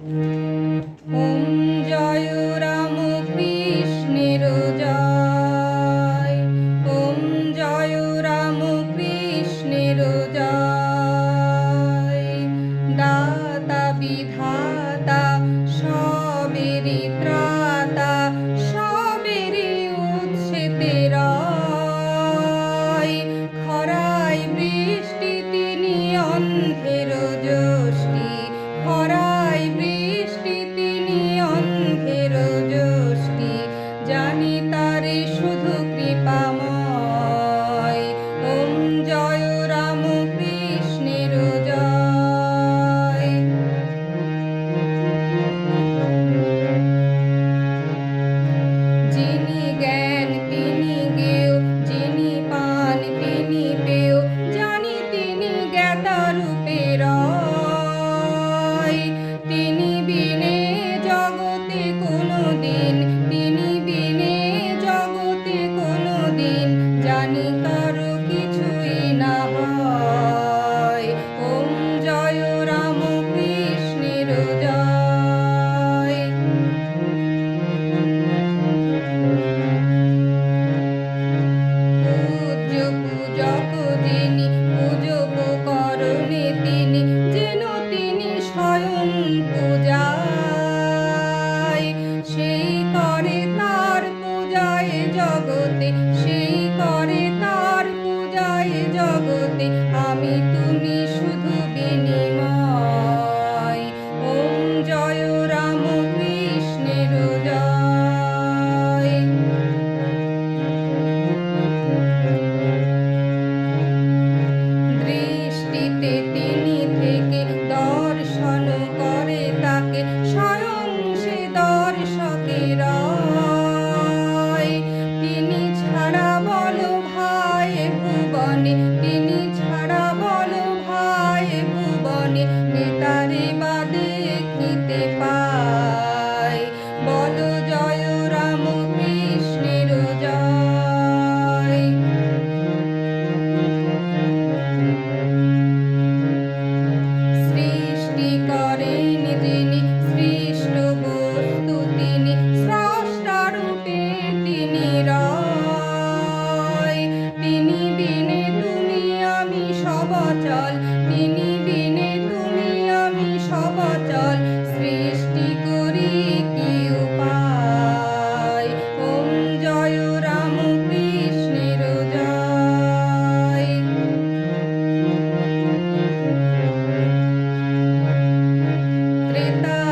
ওম জয় রাম কৃষ্ণের জয়, ওম জয় রাম কৃষ্ণের জয়। দাতা বিধাতা সবেরই ত্রাতা, সবেরই উৎসেতে রয়। খরায় বৃষ্টি তিনি অন্ধের যষ্টি, খরায় বৃষ্টি তিনি অন্ধের যষ্টি। জানি তারে শুধু কৃপাময়। ওম জয় রাম কৃষ্ণের জয়। যিনি জ্ঞান তিনি জ্ঞেয়, যিনি পান তিনি পেয়, জানি তিনি জ্ঞাতা রূপে রয়। তিনি বিনে জগতে কোনো দিন, তিনি বিনে জগতে কোনো দিন, জানি কারো কিছুই না হয়। ওম জয় রাম কৃষ্ণের জয়। পূজ্য পূজক যিনি, পূজক করণে তিনি, যেন তিনি স্বয়ং পূজায়। সেই করে তার পূজায় জগতে, সেই করে তার পূজায় জগতে, আমি তুমি শুধু বিনিময়। ওম জয় রাম কৃষ্ণের জয়। দৃষ্টিতে তিনি থেকে দর্শন করে তাকে, স্বয়ং সে দর্শকের রয়। তিনি ছাড়া বলো ভাই ভুবনে, তিনি ছাড়া বলো ভাই ভুবনে, কে তারে বা দেখিতে পায়। বলো জয় রাম কৃষ্ণের জয়। সৃষ্টি করেন যিনি, সৃষ্ট বস্তু তিনি, স্রষ্টা রূপে তিনি রয়। তিনি বিনে তুমি আমি সবচল, তিনি বিনে তুমি আমি সবচল, সৃষ্টি করি কি উপায়। ওম জয় রাম কৃষ্ণের জয়। ত্রেতা